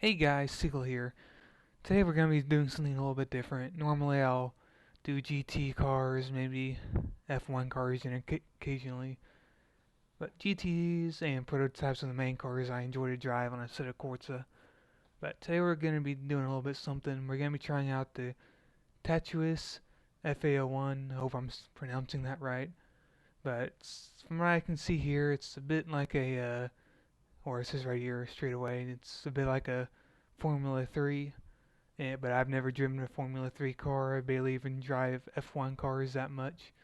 Hey guys, Siegel here. Today we're going to be doing something a little bit different. Normally I'll do GT cars, maybe F1 cars occasionally, but GTs and prototypes of the main cars I enjoy to drive on Assetto Corsa. But today we're going to be doing a little bit something. We're going to be trying out the Tatuus FA01. I hope I'm pronouncing that right. But from what I can see here, it's a bit like or it says right here straight away, it's a bit like a Formula 3. But I've never driven a Formula 3 car. I barely even drive F1 cars that much.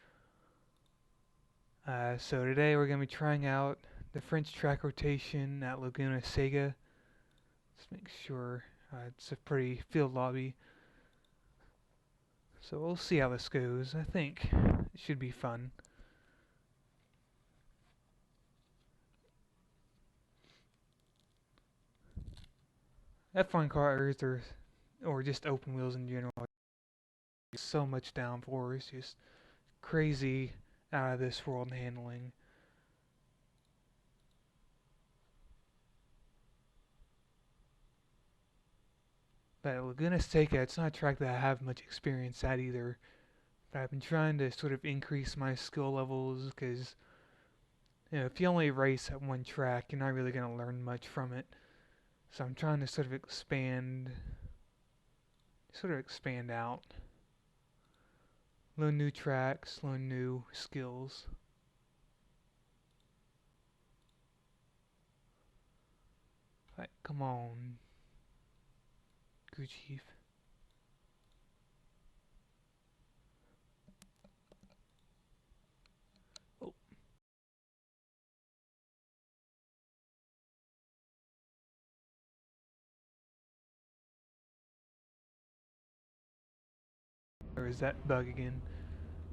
So today we're going to be trying out the French track rotation at Laguna Seca. Let's make sure it's a pretty field lobby. So we'll see how this goes. I think it should be fun. F1 cars or just open wheels in general, so much downforce, just crazy out of this world handling. But Laguna Seca, it's not a track that I have much experience at either. But I've been trying to sort of increase my skill levels because if you only race at one track, you're not really going to learn much from it. So I'm trying to sort of expand out. Learn new tracks, learn new skills. Right, come on, crew chief. Oh. Or is that bug again?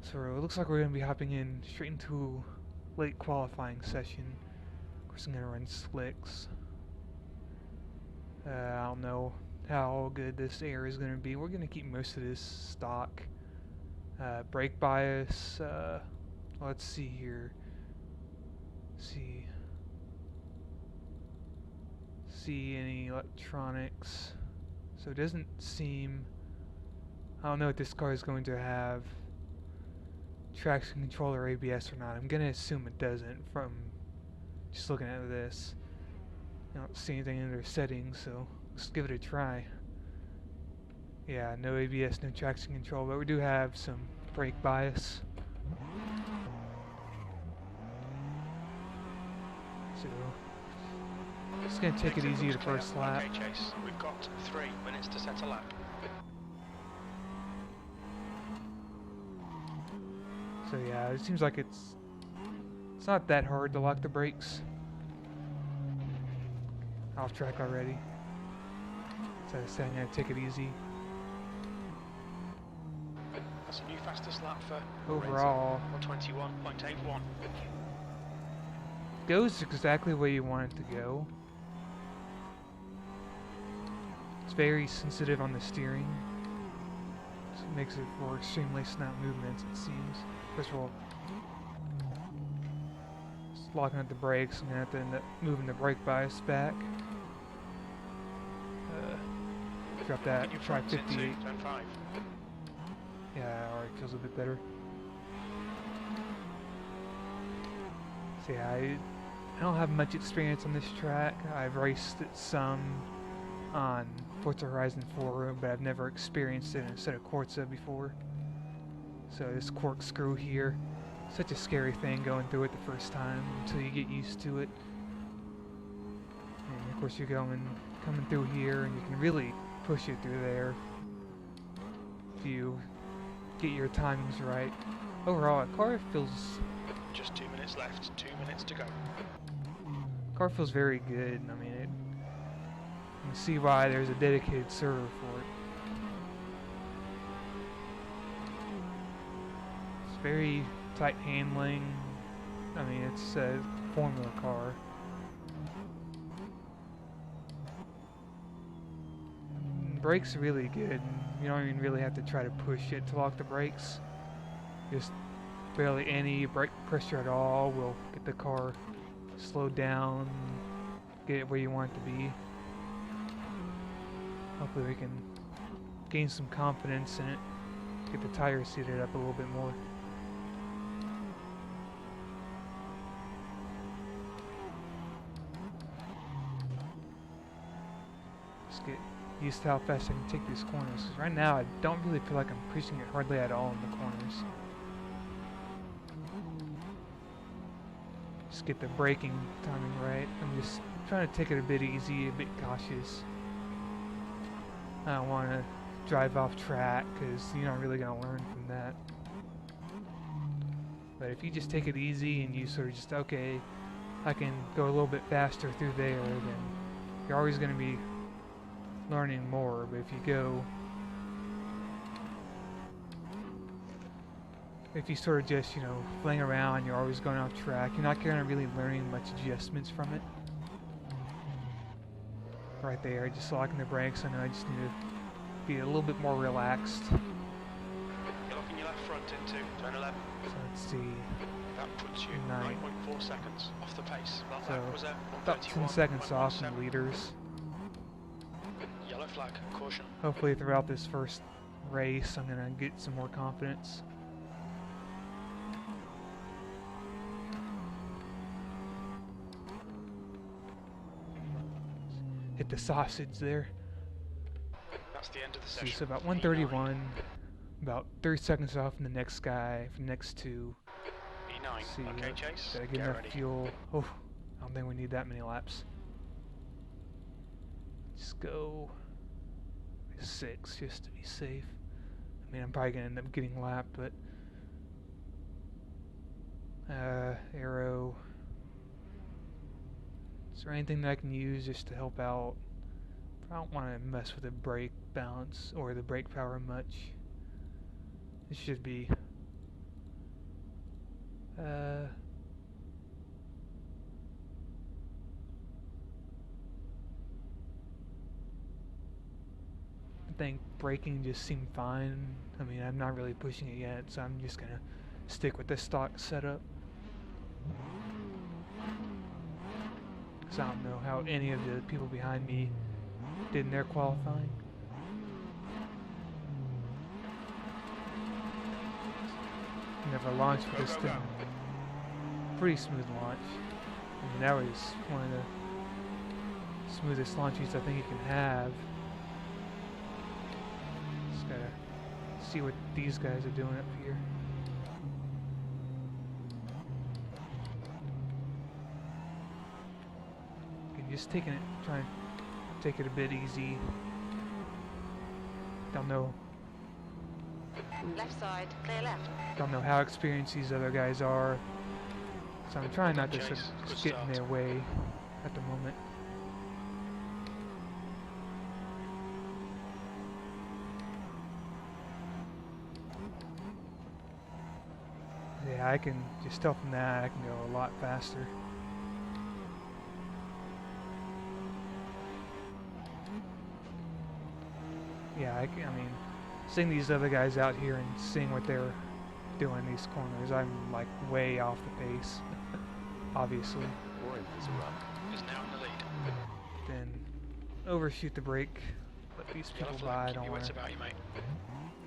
So it looks like we're going to be hopping in straight into late qualifying session. Of course, I'm going to run slicks. I don't know how good this air is going to be. We're going to keep most of this stock. Brake bias, let's see here. See any electronics. So it doesn't seem, I don't know if this car is going to have traction control or ABS or not. I'm going to assume it doesn't from just looking at this. I don't see anything in their settings, so let's give it a try. Yeah, no ABS, no traction control, but we do have some brake bias. So just gonna take it easy the first lap. Okay, Chase, we've got 3 minutes to set a lap. So yeah, it seems like it's not that hard to lock the brakes. Off track already. So I said I'm gonna take it easy. That's a new fastest lap for overall. 121.81. Goes exactly where you want it to go. It's very sensitive on the steering. So it makes it for extremely snap movements, it seems. First of all, just locking up the brakes, I'm gonna have to end up moving the brake bias back. Drop that, try 58. Yeah, alright, feels a bit better. So yeah, I don't have much experience on this track. I've raced it some on Forza Horizon 4, but I've never experienced it in Assetto Corsa before. So this corkscrew here, such a scary thing going through it the first time until you get used to it. And of course you're coming through here, and you can really push it through there if you get your timings right. Overall, the car feels... Just 2 minutes left, 2 minutes to go. Car feels very good. I mean, you can see why there's a dedicated server for it. It's very tight handling. I mean, it's a Formula car. Brakes are really good. You don't even really have to try to push it to lock the brakes. Just barely any brake pressure at all will get the car slowed down, get it where you want it to be. Hopefully we can gain some confidence in it, get the tires seated up a little bit more. Just get used to how fast I can take these corners. 'Cause right now I don't really feel like I'm pushing it hardly at all in the corners. Just get the braking timing right. I'm just trying to take it a bit easy, a bit cautious. I don't want to drive off track because you're not really going to learn from that. But if you just take it easy and you sort of just, okay, I can go a little bit faster through there, then you're always going to be learning more. But if you sort of just, fling around, you're always going off track, you're not going to really learning much adjustments from it. Right there, just locking the brakes. I know I just need to be a little bit more relaxed. You're locking your left front into turn 11. So let's see. That puts you 9.4 seconds off the pace. That So lap was at about 10 seconds off in leaders. Yellow flag, caution. Hopefully throughout this first race I'm going to get some more confidence. Hit the sausage there. That's the end of the session. So about 131, about 30 seconds off from the next guy, from the next two. E9. See, Okay, Chase. did I get Get enough ready. fuel? Oh, I don't think we need that many laps. Just go 6 just to be safe. I mean, I'm probably gonna end up getting lapped, but arrow. Is there anything that I can use just to help out? I don't want to mess with the brake balance or the brake power much. It should be I think braking just seemed fine. I mean, I'm not really pushing it yet, so I'm just gonna stick with the stock setup. I don't know how any of the people behind me did in their qualifying. Never launched with this thing. Pretty smooth launch. I mean, that was one of the smoothest launches I think you can have. Just gotta see what these guys are doing up here. Just taking it, trying to take it a bit easy. Don't know. Left side, clear left. Don't know how experienced these other guys are, so I'm trying not to sort of just get in their way at the moment. Yeah, I can just tell from that I can go a lot faster. Yeah, I mean, seeing these other guys out here and seeing what they're doing in these corners, I'm like way off the pace, obviously. Is now in the lead. Then overshoot the brake, let these Yellow people flag, by. I keep don't your want wits to about you, mate.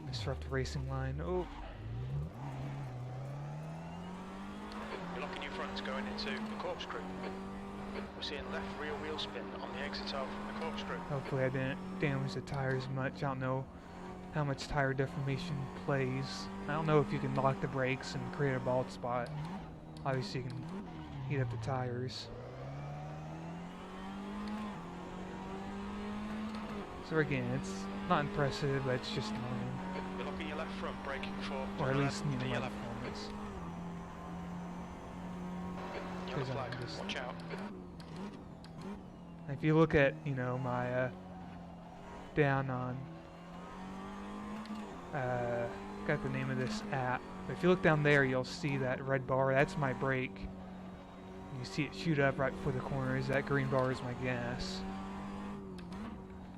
disrupt the racing line. Oh, You're locking your fronts going into the corkscrew. We're seeing left rear wheel spin on the exit of the corkscrew. hopefully I didn't damage the tires much. I don't know how much tire deformation plays. I don't know if you can lock the brakes and create a bald spot. Obviously you can heat up the tires. So again, it's not impressive, but it's just annoying. You're locking your left front, braking for Or at turn least, 11, my yellow. performance. Yellow 'Cause I'm flag, just- watch out. If you look at, my down on got the name of this app. But if you look down there, you'll see that red bar. That's my brake. And you see it shoot up right before the corners. That green bar is my gas.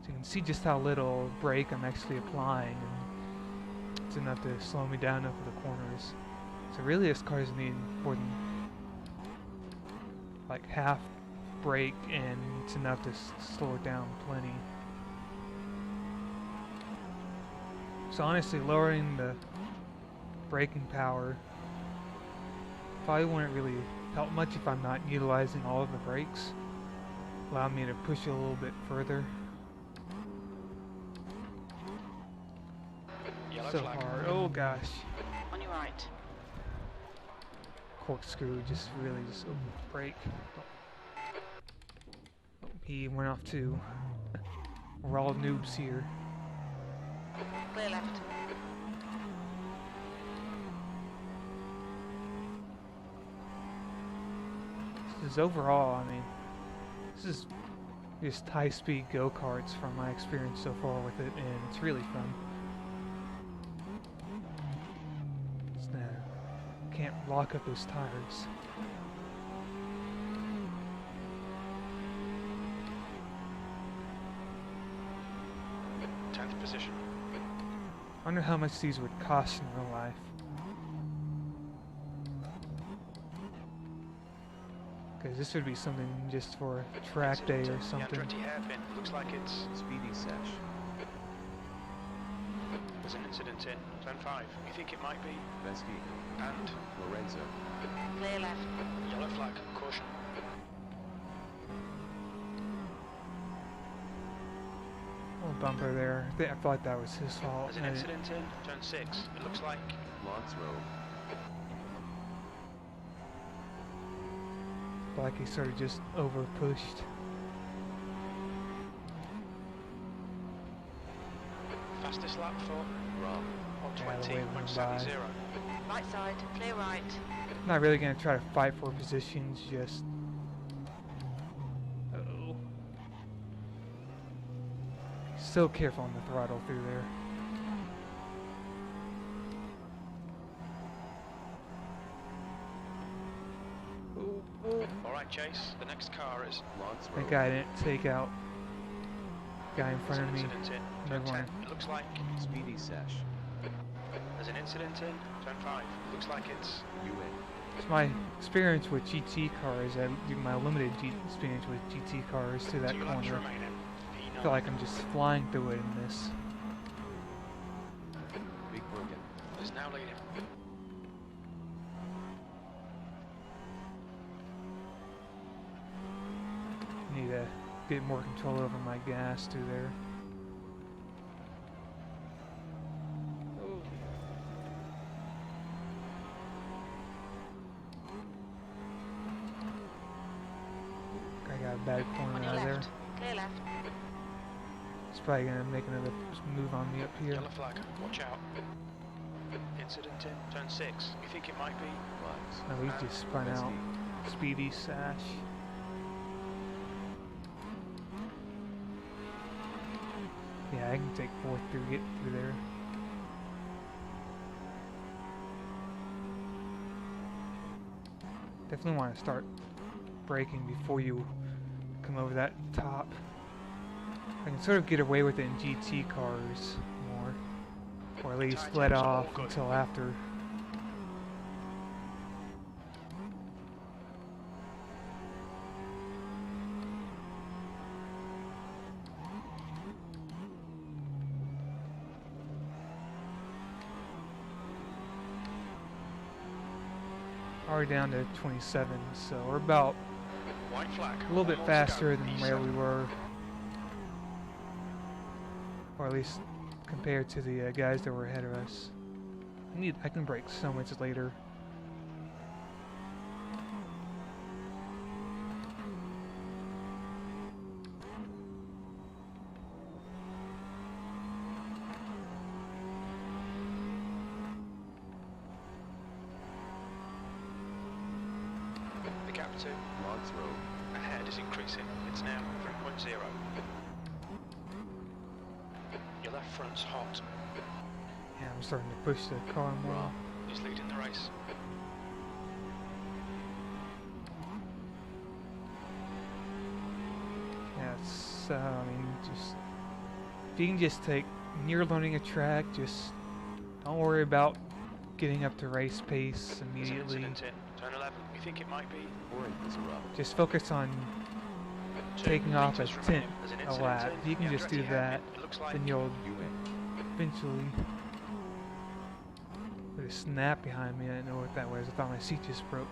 So you can see just how little brake I'm actually applying. And it's enough to slow me down enough for the corners. So really this car doesn't need more than like half brake, and it's enough to slow it down plenty. So honestly, lowering the braking power probably wouldn't really help much if I'm not utilizing all of the brakes. Allow me to push it a little bit further. Yellow So flag. hard. Oh gosh. On your right. Corkscrew just really just brake. Oh, he went off too. We're all noobs here. Clear left. This is overall, I mean, this is just high-speed go-karts from my experience so far with it, and it's really fun. Can't lock up those tires. Tenth position. I wonder how much these would cost in real life. Because this would be something just for a track day or something. The hairpin. Looks like it's Speedy Sesh. there's an incident in turn 5. You think it might be? Vesky. And Lorenzo. Clear left. yellow flag. Caution. Little bumper there. I feel like that was his fault. There's an incident in turn 6. It looks like Lots Road. I feel like he sort of just over pushed. fastest lap for Rob. on Yeah, the way it went by. 20.70. Right side. Clear right. Not really gonna try to fight for positions, just. Uh-oh. So careful on the throttle through there. Alright, Chase, the next car is Lots I Road. think I didn't take out guy in front of me. incident in Never turn 10. mind. It looks like Speedy Sesh. there's an incident in turn 5. It looks like it's You win. It's my experience with GT cars, my limited experience with GT cars to that 2 laps corner. remaining. I feel like I'm just flying through it in this. Big Broken. Is now leading. Need to get more control over my gas through there. I got a bad corner On your out of there. left. Clear left. It's probably gonna make another move on me up here. Yellow flag, watch out. Incident in turn 6. You think it might be? Lives. No, he just spun out. Speedy Sash. Yeah, I can take fourth through get through there. Definitely want to start braking before you come over that top. I can sort of get away with it in GT cars more, or at least let off until after. Already down to 27, so we're about White flag. a little bit One more to go. faster than where E7. we were, or at least compared to the guys that were ahead of us. I can brake so much later. The gap to Lots Road. ahead is increasing. It's now 3.0. Your left front's hot. Yeah, I'm starting to push the car more. Rob. He's leading the race. Yeah, it's, I mean, just, if you can just take, when you're learning a track, just don't worry about getting up to race pace There's an immediately. incident in turn 11. You think it might be? Orange is a rub. Just focus on 2 taking off a meters tenth remaining. There's an a incident lap. in If you can the just do Andretti that, hairpin. It looks like then you'll You win. eventually There's a snap behind me. I didn't know what that was. I thought my seat just broke.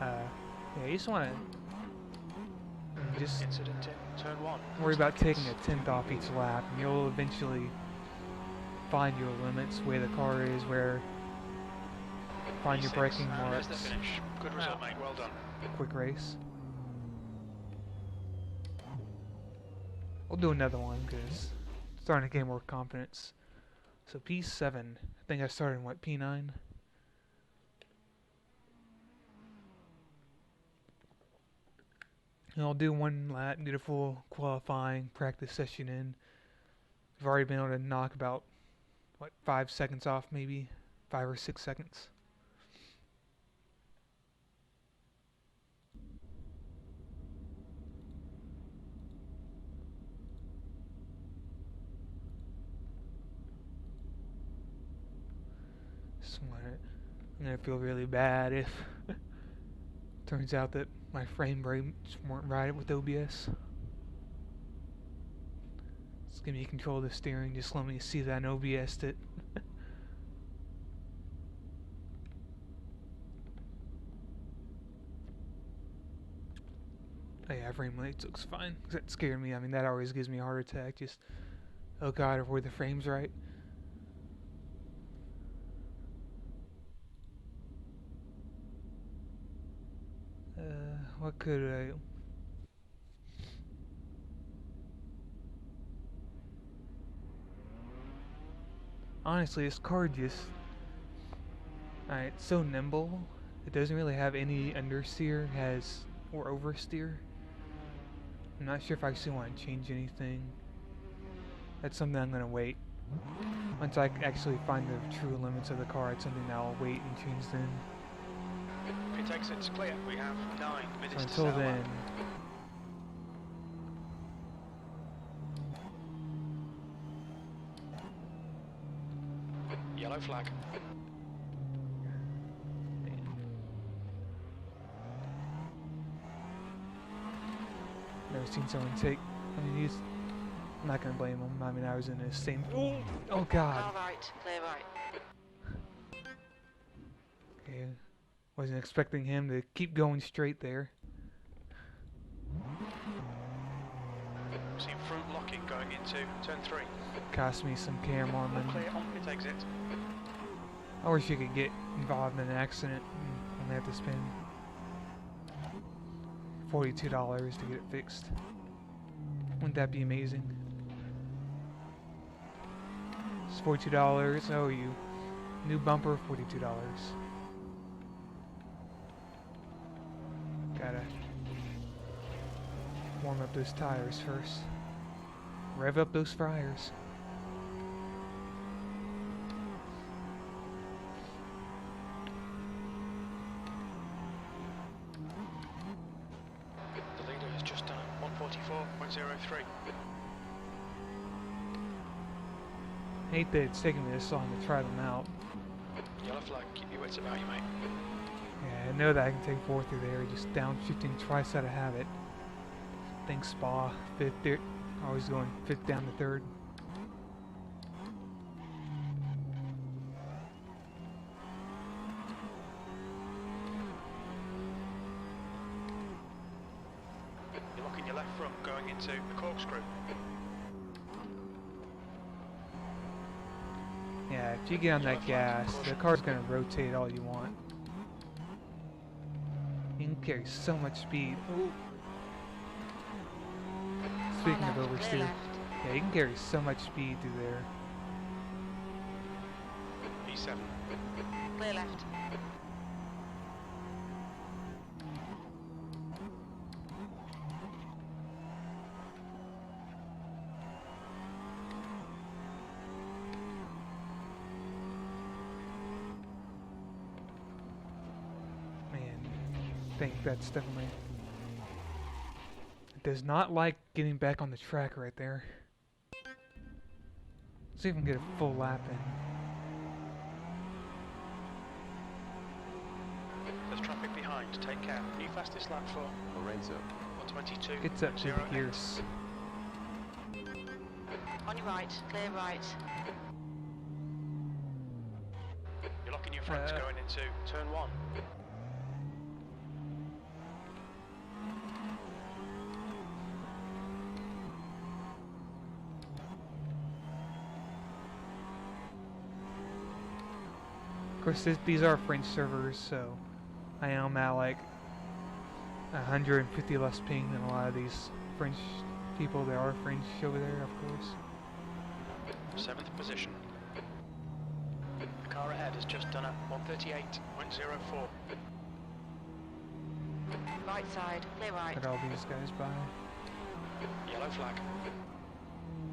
Yeah, you just want to just Incident in turn 1. worry about taking a tenth off each lap, and you'll eventually find your limits, where the car is, where find your P6, braking and there's marks. the finish. Good result, mate. Well done. Quick race. We'll do another one because starting to gain more confidence. So P7. I think I started in what, P9? And I'll do one lap, get a full qualifying practice session in. I've already been able to knock about, what, 5 seconds off maybe? 5 or 6 seconds. I'm gonna feel really bad if turns out that my frame rates weren't right with OBS. Just give me control of the steering, just let me see that I OBS'd it. Oh yeah, frame rates looks fine. That scared me. I mean, that always gives me a heart attack. Just, oh god, were the frames right? What could I... Honestly, this car just... Alright, it's so nimble. It doesn't really have any understeer, or oversteer. I'm not sure if I actually want to change anything. That's something I'm gonna wait. Once I actually find the true limits of the car, it's something that I'll wait and change then. Pit exit's clear. We have 9 minutes So to until settle then... up. Yellow flag. Never seen someone take... I mean, I'm not gonna blame him. I mean, I was in the same... Oh god! Car right, clear right. Okay. Wasn't expecting him to keep going straight there. Seen front locking going into turn 3. Cost me some camera All and clear on pit exit. I wish you could get involved in an accident and only have to spend $42 to get it fixed. Wouldn't that be amazing? It's $42. Oh, you new bumper, $42. Gotta warm up those tires first. Rev up those fryers. The leader has just done a 144.03. Hate that it's taking me this long to try them out. Yellow flag. Keep your wits about you, mate. Yeah, I know that I can take fourth through there, just downshifting twice out of habit. Thanks, Spa. Fifth there. Always going fifth down to third. You're locking your left front going into the corkscrew. Yeah, if you get on that gas, the car's gonna rotate all you want. You can carry so much speed. Ooh. Speaking of Clear oversteer, left. yeah, you can carry so much speed through there. P7. Clear left. Man, I think that's definitely... It does not like getting back on the track right there. Let's see if we can get a full lap in. There's traffic behind. Take care. New fastest lap for Lorenzo. 122. Gets up to the gears. On your right, clear right. Locking your fronts going into turn 1. Of course, these are French servers, so I am at like 150 less ping than a lot of these French people. There are French over there, of course. 7th position. The car ahead has just done a 138.04. Right side, clear right. Let all these guys by. Yellow flag.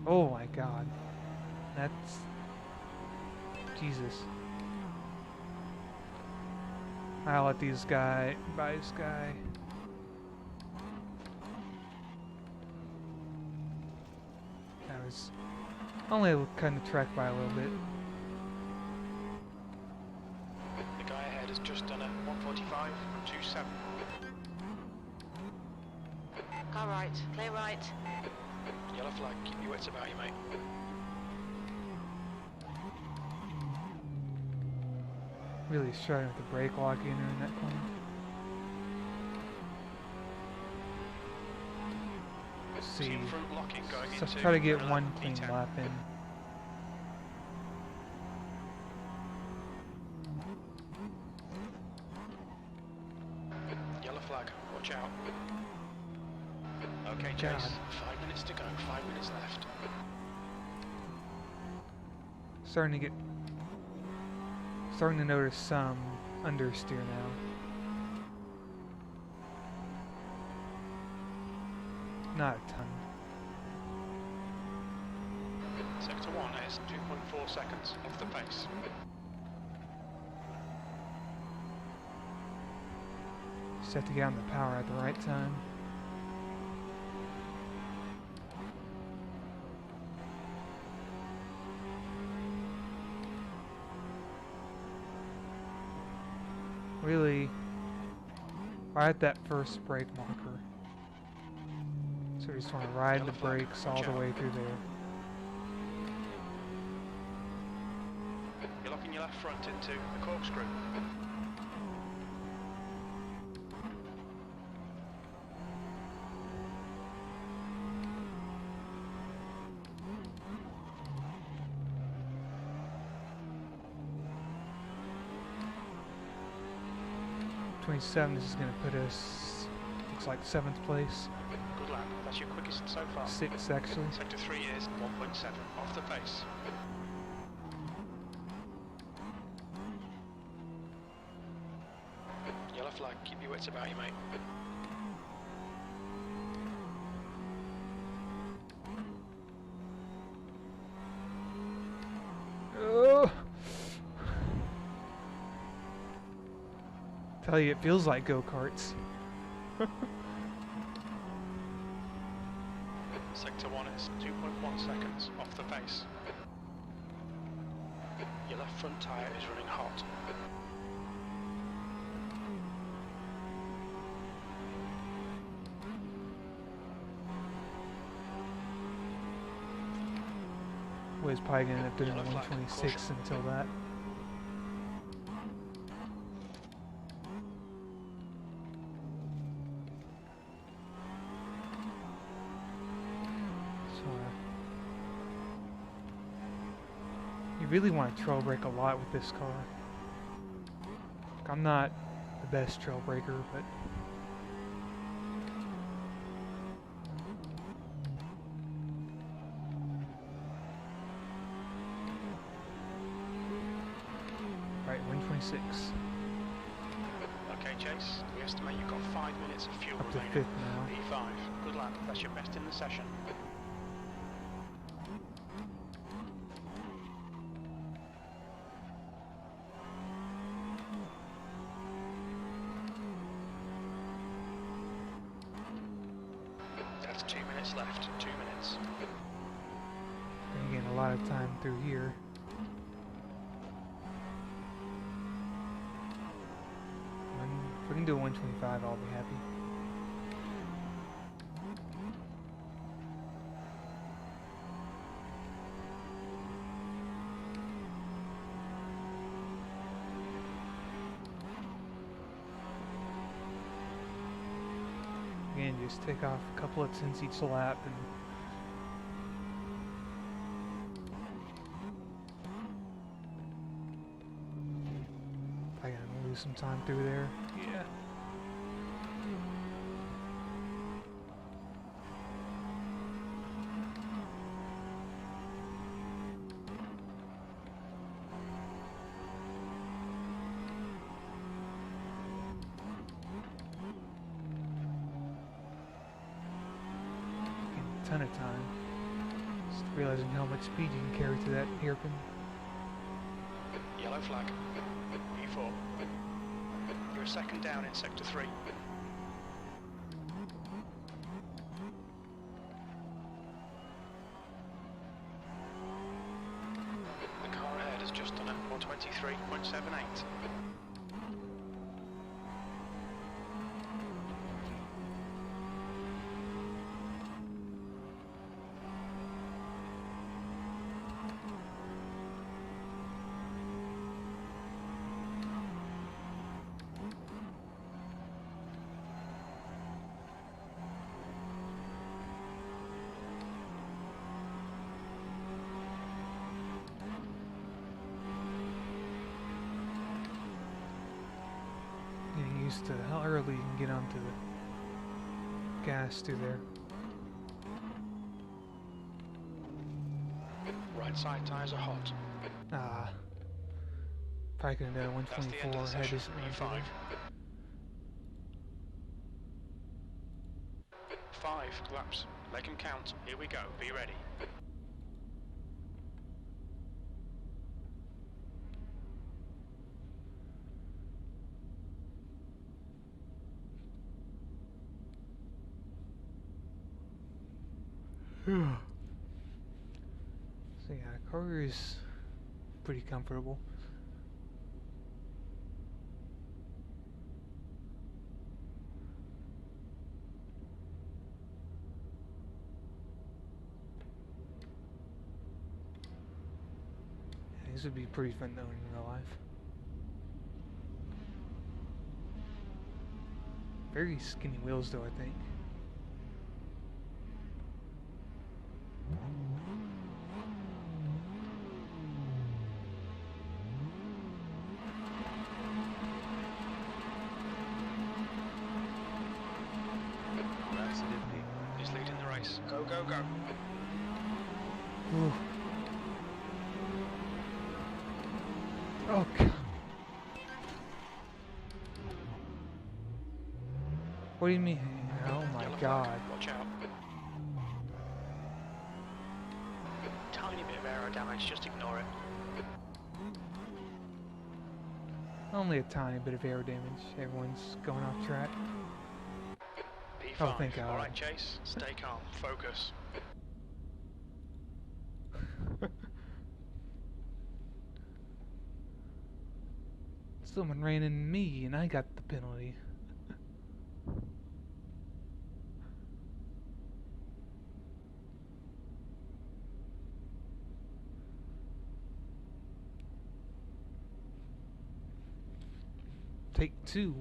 Oh my god. That's... Jesus. I'll let these guy by this guy. That was only kind of track by a little bit. The guy ahead has just done a 145.27. Car right, clear right. Yellow flag, keep your wits about you, mate. Really struggling with the brake locking in that corner. Let's see. Team front locking going So into try to get turn one 11, clean P10. lap in. Yellow flag, watch out. Okay, God. Chase, 5 minutes to go, 5 minutes left. Starting to notice some understeer now. Not a ton. Sector 1 is 2.4 seconds off the pace. Just have to get on the power at the right time. Really, right at that first brake marker. So we just want to ride Yellow the flag, brakes all watch the out. way through there. You're locking your left front into the corkscrew. .27, this is going to put us, looks like 7th place. Good lap, that's your quickest so far. 6th actually. Sector 3 is 1.7 off the pace. Yellow flag, keep your wits about you, mate. Oh. Tell you, it feels like go-karts. Sector 1 is 2.1 seconds off the pace. Your left front tyre is running hot. Was probably going to end up doing Yellow flag, 126 caution. until that. So, you really want to trail brake a lot with this car. I'm not the best trail breaker, but right, 126. Okay, Chase, we estimate you've got 5 minutes of fuel Up to remaining. 5th now. P5, good lap, that's your best in the session. That's 2 minutes left, 2 minutes. Gonna gain a lot of time through here. If we can do a 125, I'll be happy. Just take off a couple of tenths each lap and I gotta lose some time through there. Yeah. Ton of time. Just realizing how much speed you can carry to that hairpin. Yellow flag. E4. You're a second down in sector 3. The car ahead has just done a 123.78. Getting used to how early you can get onto the gas through there. Right side tyres are hot. Ah. Probably could have done That's the end of the 124 had session. this E5. 5 laps. Let them count. Here we go. Be ready. So yeah, the car is pretty comfortable. Yeah, these would be pretty fun though in real life. Very skinny wheels though, I think. He's leading the race. Go, go, go. Ooh. Oh god. What do you mean? Oh my Yellow god. flag. Watch out. Tiny bit of aero damage, just ignore it. Only a tiny bit of air damage. Everyone's going off track. P5. Oh, thank God. Alright, Chase. Stay calm. Focus. Someone ran into me and I got the penalty. Take 2.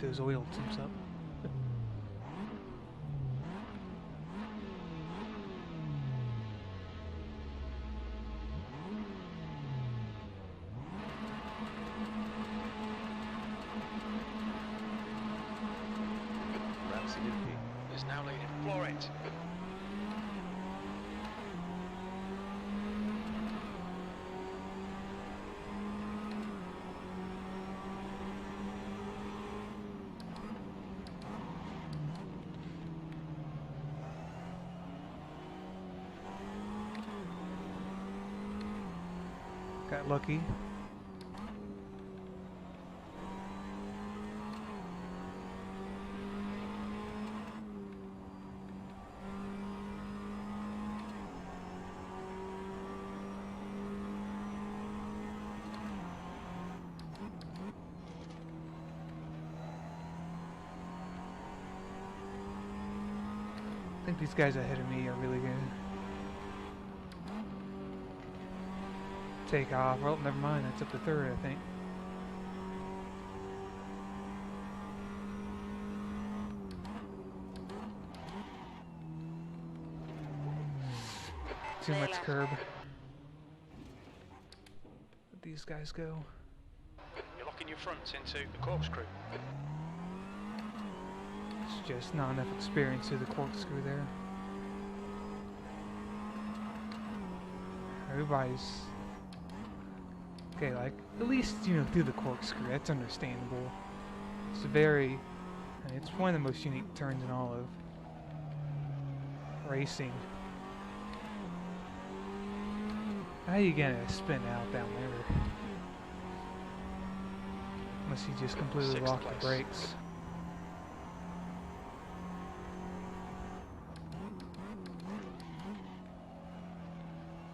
Those oil tips up. Is now leading. Floor it. Got lucky. These guys ahead of me are really gonna take off. Well, never mind. That's up to third, I think. Too much curb. Let these guys go. You're locking your fronts into the corkscrew. It's just not enough experience to the corkscrew there. Everybody's okay, like at least do the corkscrew. That's understandable. It's it's one of the most unique turns in all of racing. How are you gonna spin out down there? Unless you just completely Sixth lock place. the brakes.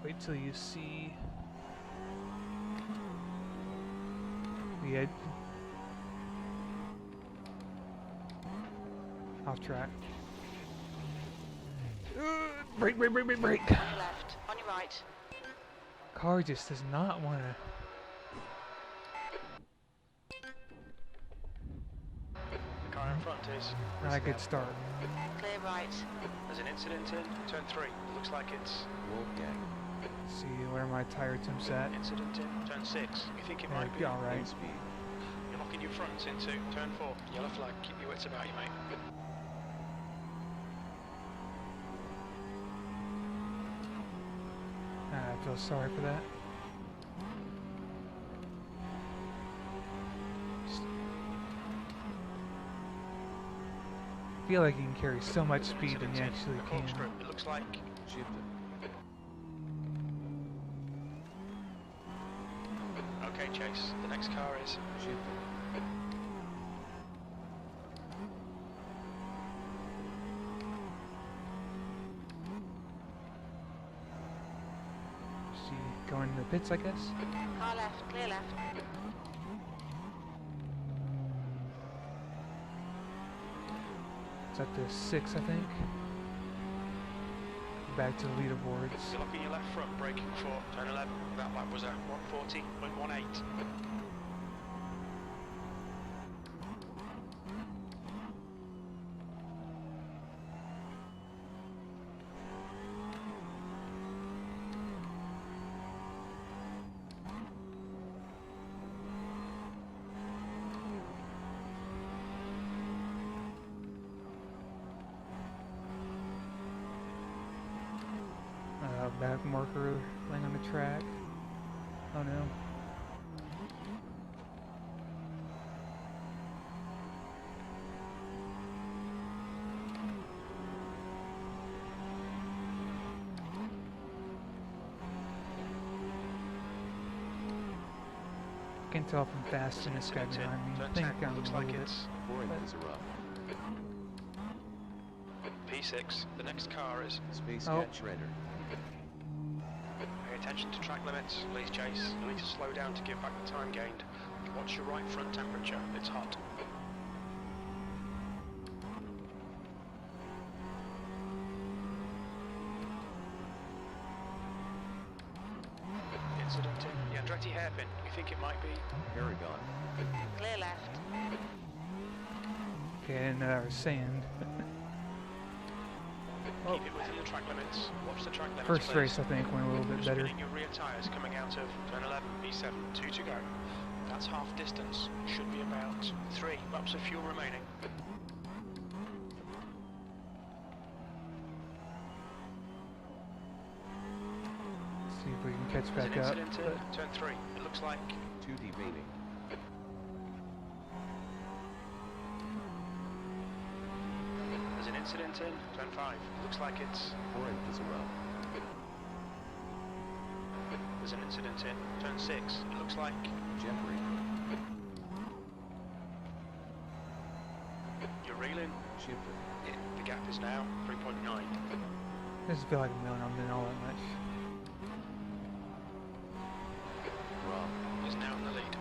Wait till you see the edge. Off track. Brake. On your left. On your right. Car just does not want to. The car in front is Not a good start. Clear right. there's an incident in turn 3. Looks like it's Wolfgang. Let's see where my tire temps at. incident in turn 6. You think it might be? All right. Speed. You're locking your fronts into turn 4. Yellow flag. Keep your wits about you, mate. I feel sorry for that. I feel like you can carry so much speed than you Incident actually in the can. corkscrew. It looks like Shifted. okay, Chase. The next car is Shifted. She going to the pits, I guess. Car left. Clear left. It's up to 6, I think. Back to the leaderboards. you're locking your left front, braking for turn 11. That lap was a 140.18. Back marker laying on the track. Oh no. I can tell from fast and this guy Incident behind me. in I turn think 10. I'm Looks a like little bit. it's 4 inches are up. P6. The next car is Space Oh. Cat Shredder. pay attention to track limits, please, Chase. You need to slow down to give back the time gained. Watch your right front temperature. It's hot. Incident in the Andretti hairpin. You think it might be? Paragon. Clear left. Okay, and sand. Keep it within the track limits. Watch the track limits, First please. race, I think, went a little bit You're better. spinning your rear tyres coming out of turn 11, B7, 2 to go. That's half distance. Should be about 3 laps of fuel remaining. See if we can catch There's back an up. incident in turn 3. It looks like 2 deveining. there's an incident in turn 5. It looks like it's 4 inches are up. there's an incident in turn 6. It looks like Jeffrey. you're reeling. Shifted. The gap is now 3.9. Doesn't feel like a million. I'm doing all that much. Rob is now in the lead.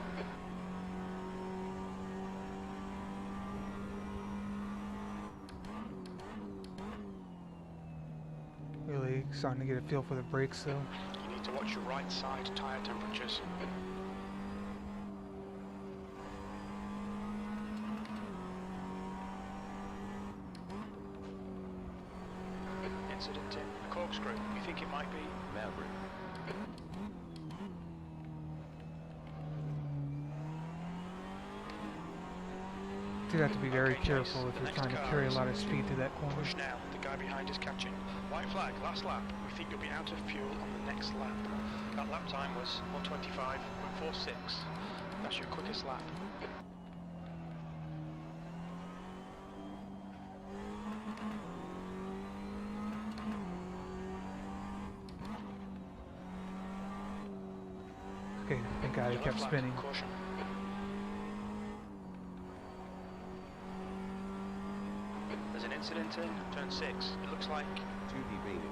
Starting to get a feel for the brakes though. You need to watch your right side tyre temperatures. Incident in the corkscrew. You think it might be? Maverick. Do have to be very Okay, Chase, careful if the you're next trying to car carry a is lot of speed to that corner. Push now. The guy behind is catching. White flag, last lap. We think you'll be out of fuel on the next lap. That lap time was 1:25.46. That's your quickest lap. Okay, thank God it Yellow kept flag, spinning. Caution. There's an incident in turn 6. It looks like 2D remaining.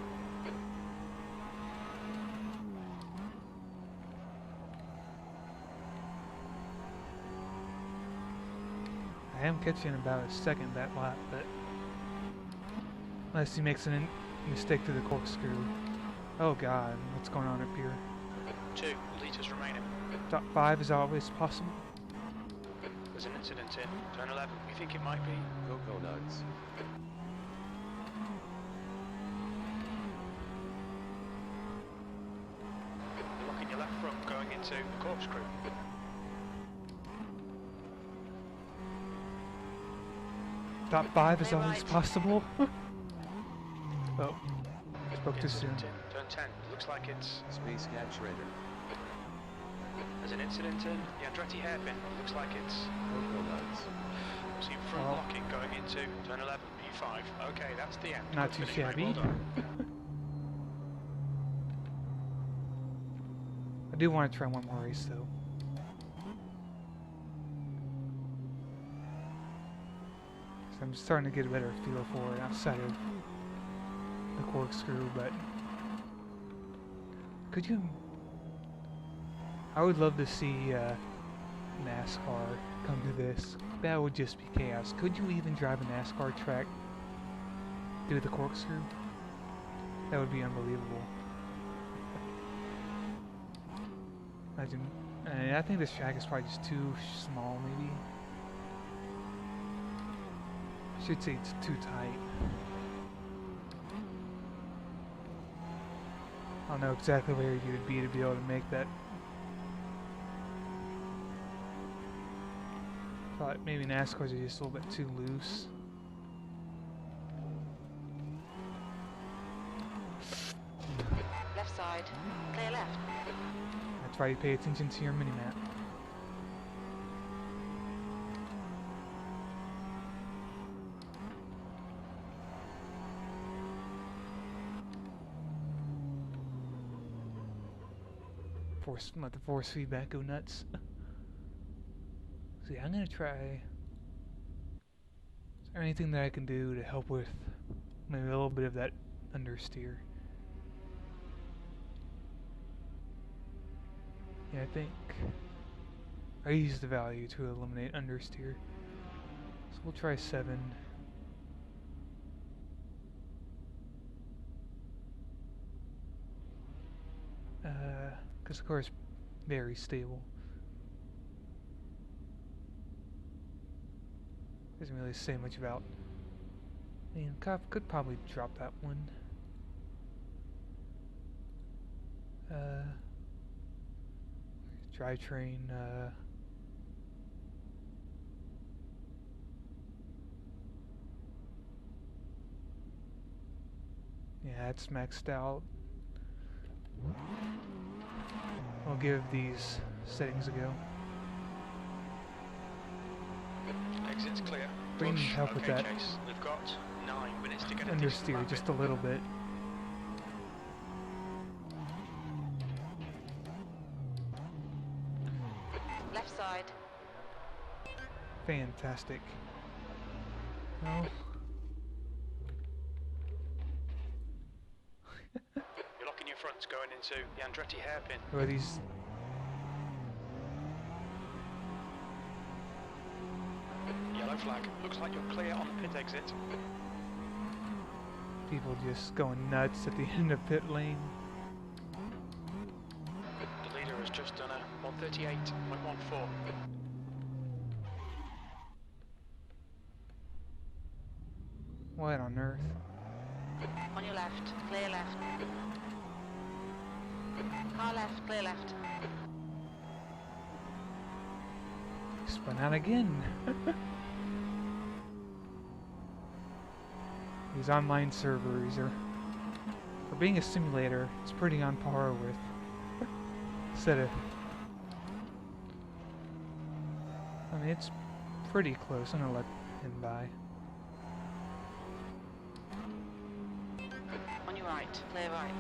I am catching about a second that lap, but unless he makes a mistake to the corkscrew. Oh God, what's going on up here? 2 litres remaining. Top 5 is always possible. There's an incident in turn 11. We think it might be. Cocoa nuts. You're locking your left front going into the corkscrew. Top 5 is Clear always right. possible. Oh, spoke too soon. Incident in turn 10. Looks like it's. Space Cat Shredder. There's an incident in the Andretti hairpin. Looks like it's. Cocoa nuts. See front Oh. locking going into turn 11, P5. Okay, that's the end. Not Good too finish, mate. shabby. Well done. I do want to try one more race though. So I'm starting to get a better feel for it outside of the corkscrew, but could you? I would love to see NASCAR come to this. That would just be chaos. Could you even drive a NASCAR track through the corkscrew? That would be unbelievable. I think this track is probably just too small, maybe. I should say it's too tight. I don't know exactly where you would be to be able to make that. Thought maybe NASCARs are just a little bit too loose. Left side. Clear left. That's why you pay attention to your minimap. Let the force feedback go nuts. See, I'm gonna try. Is there anything that I can do to help with maybe a little bit of that understeer? Yeah, I think I use the value to eliminate understeer. So we'll try 7. Because of course, very stable. Doesn't really say much about. I mean, could probably drop that one. Drivetrain. Yeah, it's maxed out. I'll give these settings a go. Exit's clear. We need Push. help with Okay, that. Chase. We've got 9 minutes to get a decent Understeer lap just in. a little bit. Left side. Fantastic. Well, You're locking your fronts going into the Andretti hairpin. who are these? Yellow flag. Looks like you're clear on the pit exit. People just going nuts at the end of pit lane. The leader has just done a 138.14. What on earth? On your left, clear left. Car left, clear left. Spun out again. These online servers are, for being a simulator, it's pretty on par with Assetto. I mean, it's pretty close. I'm gonna let him by. On your right, clear right.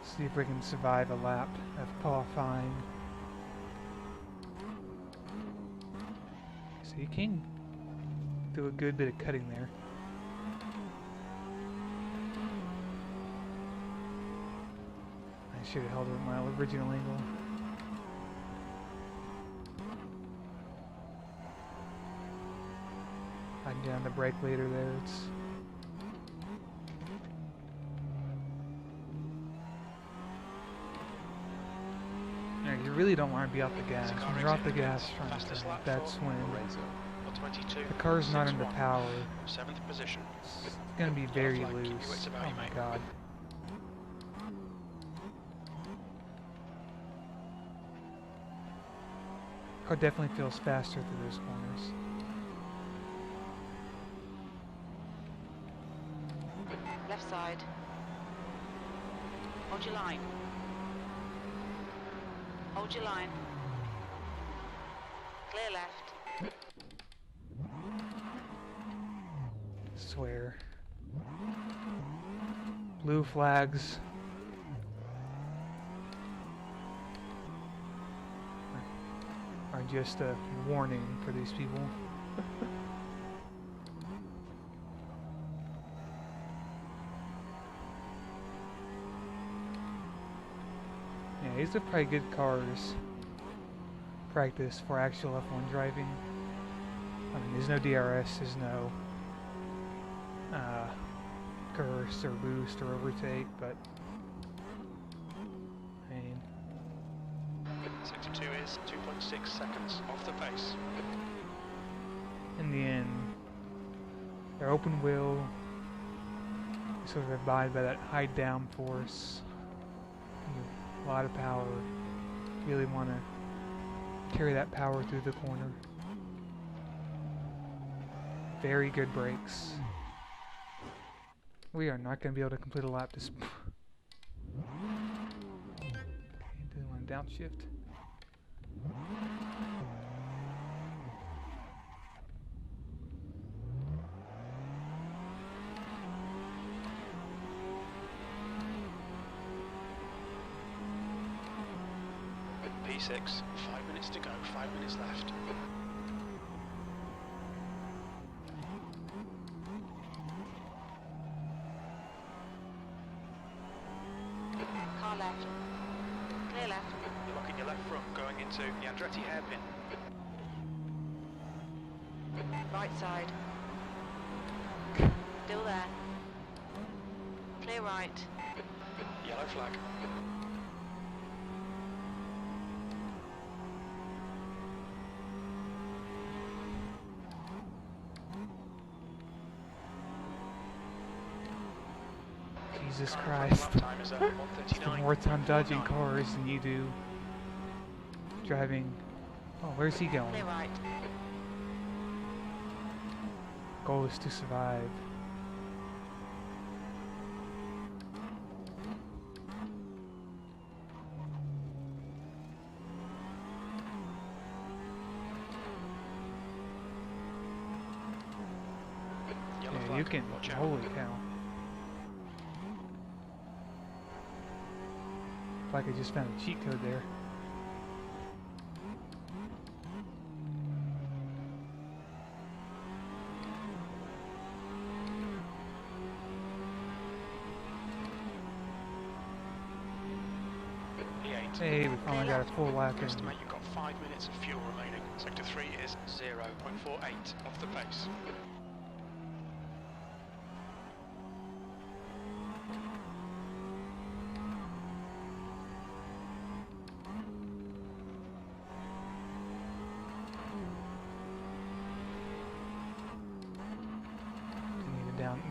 See if we can survive a lap of qualifying. So you can do a good bit of cutting there. I should have held it at my original angle. I'm down the brake later there. It's you really don't want to be off the gas. When you're off the gas trying to turn, that's when Lorenzo. the car's not under power. 7th position. It's gonna be very Flag, keep your loose. wits about Oh you, my mate. god. Car definitely feels faster through those corners. Left side. Hold your line. Hold your line. Clear left. Swear. Blue flags. Are just a warning for these people. Yeah, these are probably good cars. Practice for actual F1 driving. I mean, there's no DRS, there's no curse or boost or overtake, but I mean, 62 is 2.6 seconds off the pace. in the end, they're open wheel, you sort of abide by that high downforce, a lot of power, really want to carry that power through the corner. Very good brakes. We are not going to be able to complete a lap this. Okay, do you want to downshift? P6, 5 minutes to go, 5 minutes left. Car left. Clear left. You're locking your left front going into the Andretti hairpin. Right side. Still there. Clear right. Yellow flag. Jesus Current Christ. lap time is at Spend 139. more time dodging cars than you do driving. Oh, where's he going? Clear right. Goal is to survive. Yellow Yeah, flag. you can. Watch out. Holy cow. Like I just found a cheat code there. P8. Hey, we finally got a full lap in. Estimate you've got 5 minutes of fuel remaining. Sector 3 is 0.48 off the pace.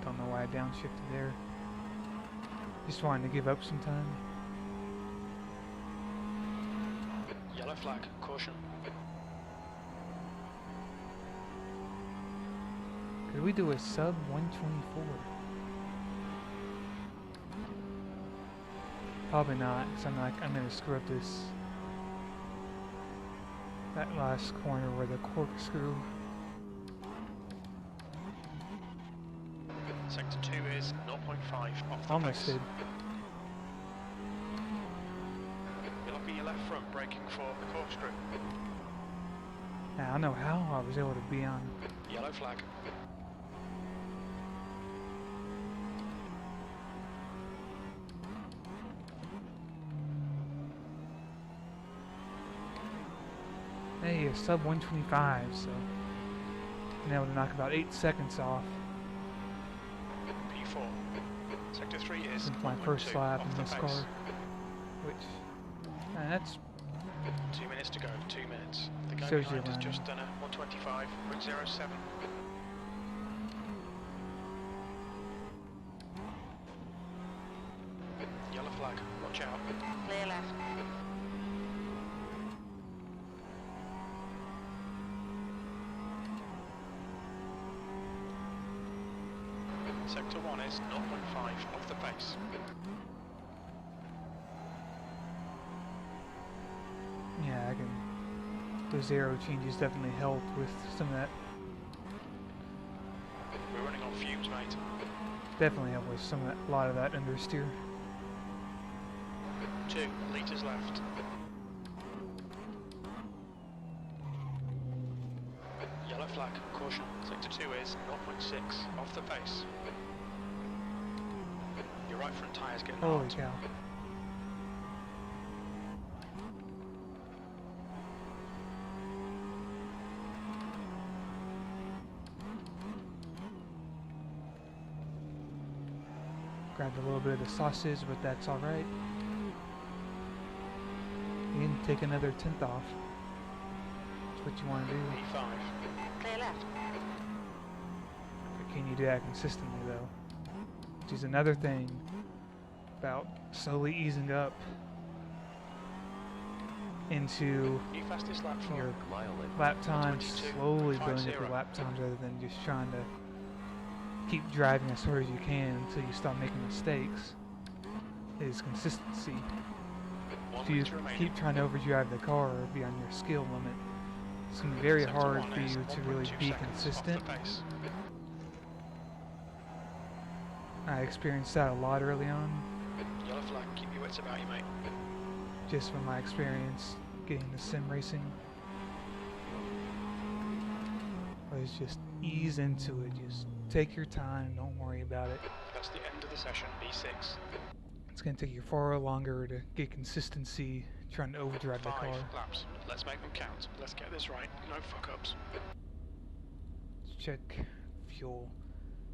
Don't know why I downshifted there. Just wanted to give up some time. Yellow flag, caution. Could we do a sub 124? Probably not, because I'm gonna screw up that last corner where the corkscrew. Sector 2 is 0.5 off the Almost pace. did. You're looking your left front, braking for the corkscrew. Now, I don't know how I was able to be on. Yellow flag. Hey, a sub 125, so been able to knock about 8 seconds off P4. Sector 3 is since my 1.2 first lap off in the this pace. car, which that's 2 minutes to go, 2 minutes. The guy shows you behind has around. just done a 125.07. Yellow flag, watch out. Clear left. Sector 1 is 0.5 off the pace. yeah, I can. Those arrow changes definitely helped with some of that. We're running on fumes, mate. Definitely helped with some of that, a lot of that understeer. 2 litres left. Yellow flag, caution. Sector 2 is 0.6 off the pace. Your right front tyre's getting Holy hard. cow! Grabbed a little bit of the sausage, but that's all right. And take another 10th off. That's what you want to do. P5. Clear left. But can you do that consistently, though? Which is another thing about slowly easing up into New fastest lap for your Mile in. lap times, 22, slowly building up 50. your lap times rather than just trying to keep driving as hard as you can until you stop making mistakes, is consistency. 1 If you litre remaining. keep trying to overdrive the car beyond your skill limit, it's going to be very Sector hard 1 for is you to really 1.2 be seconds consistent. off the pace. I experienced that a lot early on, Yellow flag, keep your wits about you, mate. just from my experience getting into sim racing. Was just ease into it, just take your time, don't worry about it. That's the end of the session, B6. It's going to take you far longer to get consistency trying to overdrive the 5 car. laps. Let's make them count. Let's get this right. No fuck-ups. Let's check fuel.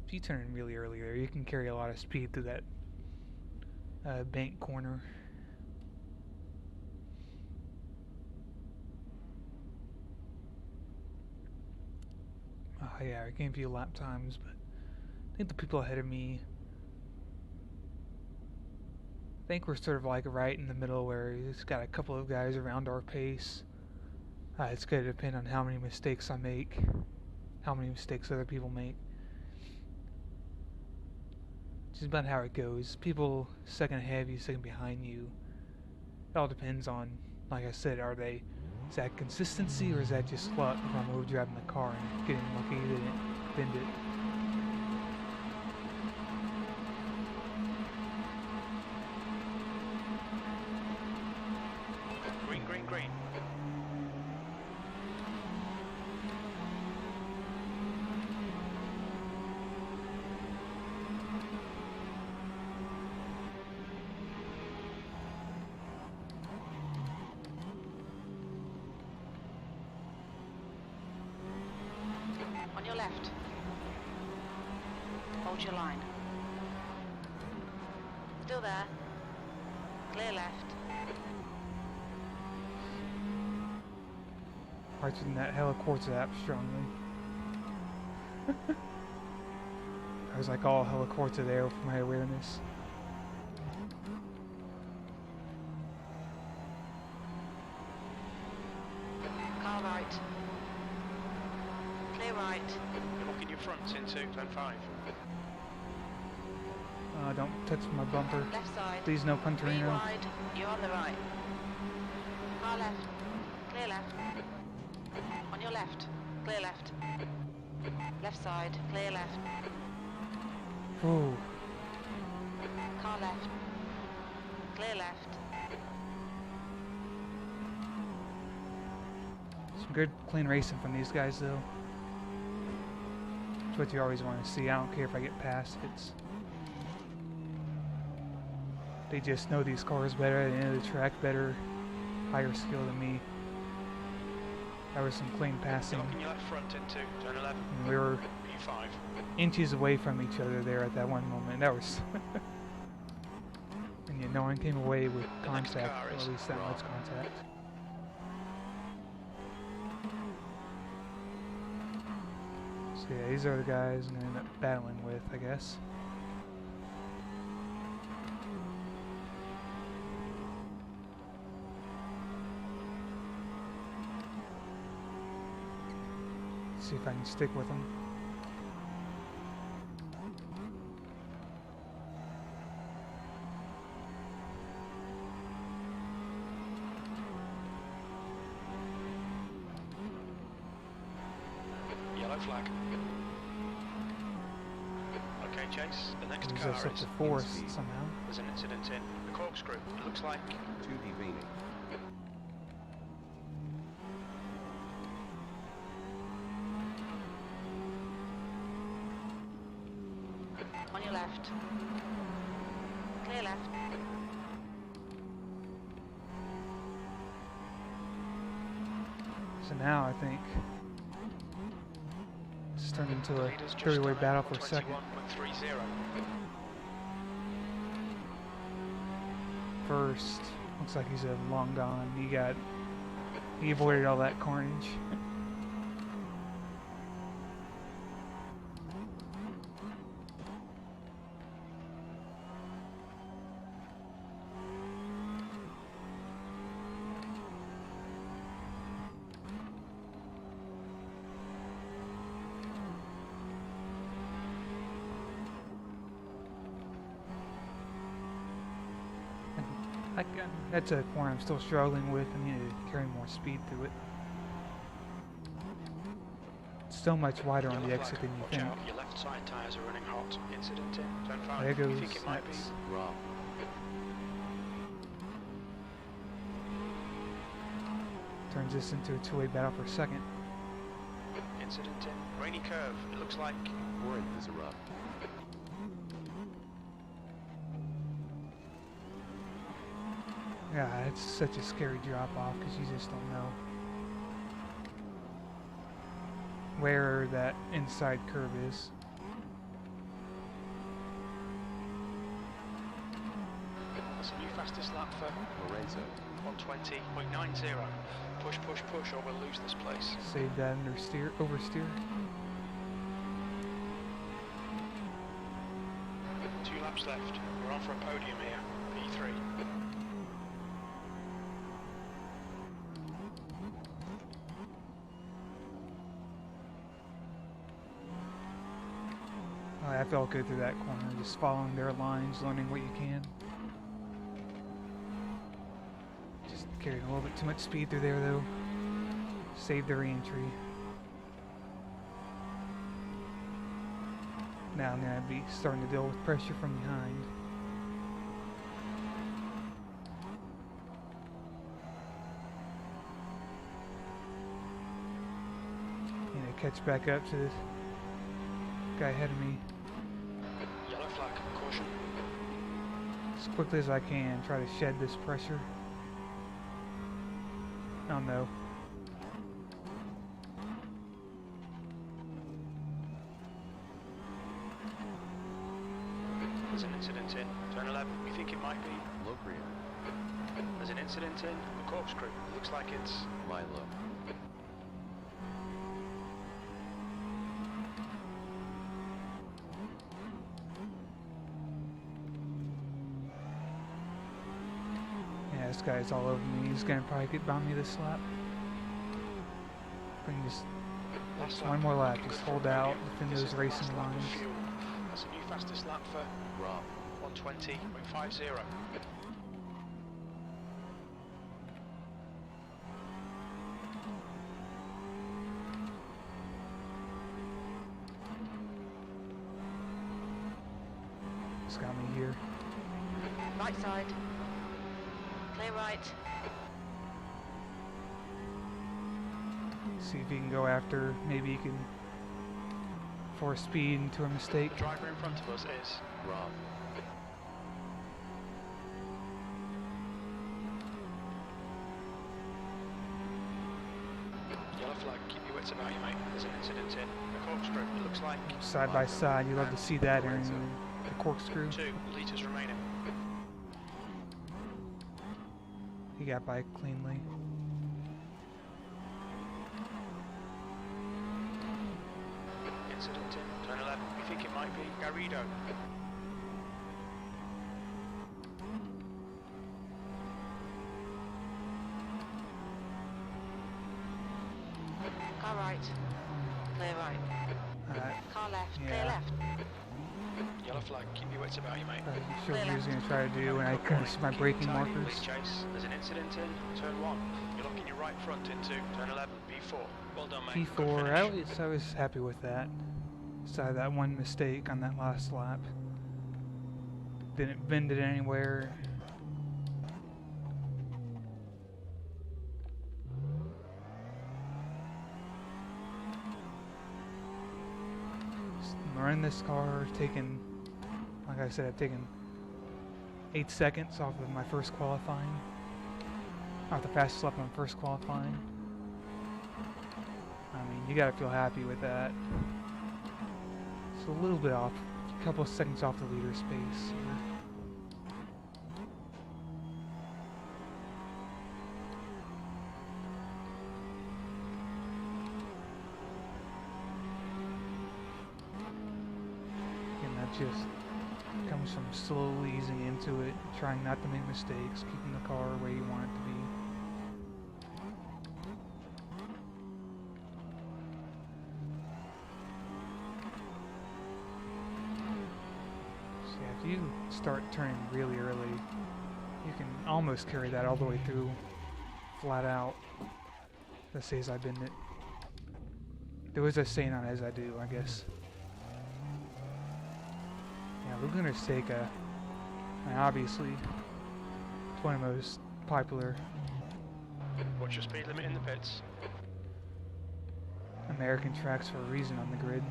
If you turn in really early there, you can carry a lot of speed through that bank corner. Oh yeah, I gave you lap times, but I think the people ahead of me, I think we're sort of like right in the middle where it's got a couple of guys around our pace. It's going to depend on how many mistakes I make, how many mistakes other people make. Just about how it goes. People second ahead of you, second behind you. It all depends on, like I said, is that consistency or is that just luck if I'm overdriving the car and getting lucky they didn't bend it? Green, green, green. left. Hold your line. Still there. Clear left. Watching that Helicorsa app strongly. I was like all Helicorsa there for my awareness. Car right. Clear right. You're looking your front into turn 5. Don't touch my bumper. Left side. Please no Be Punterino. wide. You're on the right. Car left. Clear left. On your left. Clear left. Left side. Clear left. Ooh. Car left. Clear left. Some good clean racing from these guys though. It's what you always want to see. I don't care if I get past. They just know these cars better, they know the track better, higher skill than me. There was some clean passing. You're looking your left front into turn 11. And we were P5. inches away from each other there at that one moment. That was... and yet no one came away with contact, or at least that much contact. So yeah, these are the guys I'm going to end up battling with, I guess. See if I can stick with them. Yellow flag. Okay, Chase. The next Moves car us up is to fourth speed. somehow. there's an incident in the corkscrew. It looks like 2D Beanie. On your left. Clear left. So now I think it's turned into a leaders just three-way on battle for second. 21.30. First, looks like he's a long gone. He avoided all that carnage. That's a corner I'm still struggling with. I need to carry more speed through it. It's still much wider on the Yellow exit flag. than you Watch think. out, your left side tyres are running hot. Incident in turn 5. There You goes. think it might be? That's Raw. turns this into a two-way battle for second. Incident in rainy curve. It looks like Orange is a rough. Yeah, it's such a scary drop off because you just don't know where that inside curve is. that's a new fastest lap for Lorenzo. 120.90. Push, push, push, or we'll lose this place. Save that oversteer. 2 laps left. We're on for a podium here. P3. Oh, I felt good through that corner, just following their lines, learning what you can. Just carried a little bit too much speed through there though. Saved the re-entry. Now I'm gonna be starting to deal with pressure from behind. And to catch back up to this guy ahead of me Yellow flag. Caution. as quickly as I can. Try to shed this pressure. Oh no. There's an incident in turn 11. We think it might be. Look rear. There's an incident in the corkscrew. It looks like it's Milo. Yeah, this guy's all over me. He's gonna probably get by me this lap. Bring just last one more lap. Looking Just good hold for a out podium. within This those is the racing last lap of lines. fuel. That's a new fastest lap for Rob. 120.50. It's got me here. Right side. Clear right. See if he can go after. Maybe he can force speed into a mistake. The driver in front of us is Rob. yellow flag. Keep your wits about you, mate. There's an incident in the corkscrew. It looks like Side by side, you love to see that in the corkscrew. 2 litres remaining. He got by cleanly. Incident in turn 11. We think it might be Garrido. Car right. Clear right. Alright, Car left. Yeah. Clear left. Yellow flag. Keep your wits about you, mate. I'm sure what he was going to try to do when I couldn't see my braking Tidy, markers. please chase. There's an incident in turn 1. You're locking your right front into turn 11, B4. Well done, mate. Good P4, finish. I was happy with that. Aside that one mistake on that last lap. Didn't bend it anywhere. Just running this car, taking, like I said, I've taken 8 seconds off of my first qualifying. Off the fastest lap on first qualifying. I mean, you gotta feel happy with that. It's a little bit off, a couple of seconds off the leader space here. And that just comes from slowly easing into it, trying not to make mistakes, keeping the car where you want it to be. If you start turning really early, you can almost carry that all the way through, flat out. Let's say as I bend it. There was a saying on as I do, I guess. Yeah, Laguna Seca, and obviously, it's one of the most popular What's your speed limit in the pits? American tracks for a reason on the grid.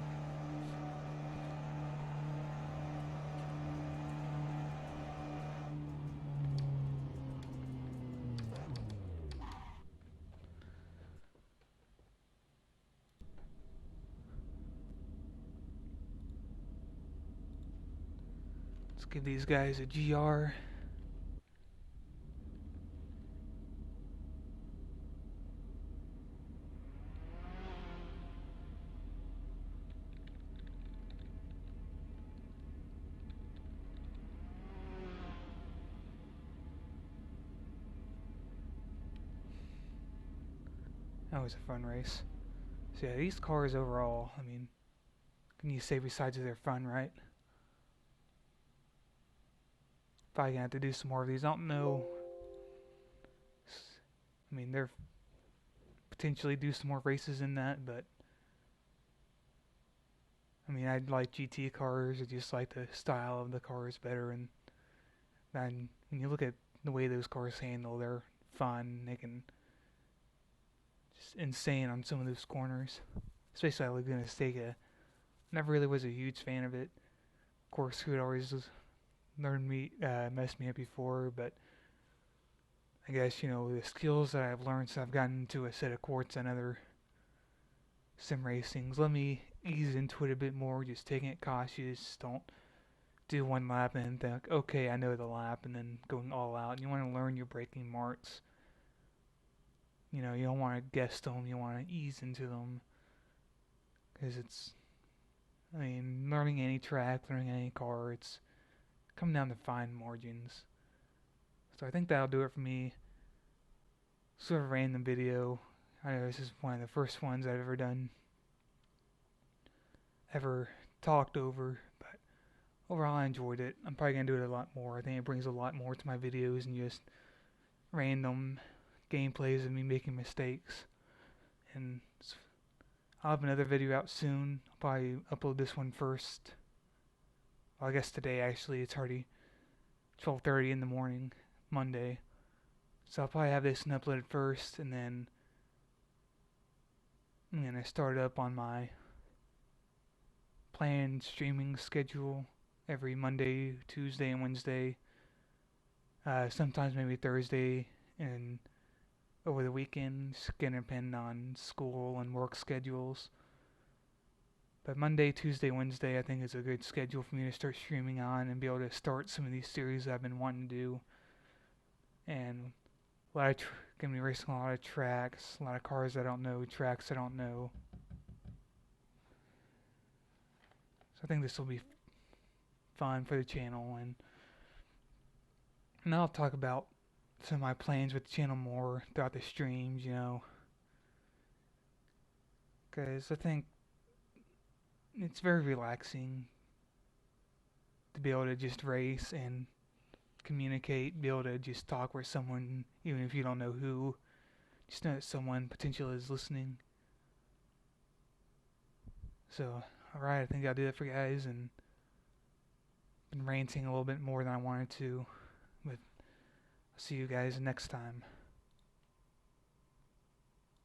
Let's give these guys a GR. That was a fun race. So yeah, these cars overall, I mean, can you say besides they're fun, right? Probably gonna have to do some more of these. I don't know. I mean, they're potentially do some more races in that, but I mean, I'd like GT cars. I just like the style of the cars better, and then when you look at the way those cars handle, they're fun. They can just insane on some of those corners, especially at Laguna Seca. Never really was a huge fan of it. Of course, who had always messed me up before, but I guess, you know, the skills that I've learned since I've gotten into Assetto Corsa and other sim racings let me ease into it a bit more, just taking it cautious, don't do one lap and then think, okay, I know the lap, and then going all out. You want to learn your braking marks. You know, you don't want to guess them. You want to ease into them, because learning any track, learning any car, it's coming down to fine margins. So I think that'll do it for me. Sort of random video. I know this is one of the first ones I've ever talked over, but overall I enjoyed it. I'm probably gonna do it a lot more. I think it brings a lot more to my videos than just random gameplays of me making mistakes. And I'll have another video out soon. I'll probably upload this one first. Well, I guess today actually. It's already 12:30 in the morning, Monday. So I'll probably have this one uploaded first, and then I'm gonna start up on my planned streaming schedule every Monday, Tuesday, and Wednesday. Sometimes maybe Thursday and over the weekend. It's gonna depend on school and work schedules. But Monday, Tuesday, Wednesday, I think is a good schedule for me to start streaming on and be able to start some of these series I've been wanting to do. And gonna be racing a lot of tracks, a lot of cars I don't know, tracks I don't know. So I think this will be fun for the channel, and I'll talk about some of my plans with the channel more throughout the streams, you know, because I think it's very relaxing to be able to just race and communicate, be able to just talk with someone, even if you don't know who, just know that someone potentially is listening. So, alright, I think I'll do that for you guys, and been ranting a little bit more than I wanted to, but I'll see you guys next time.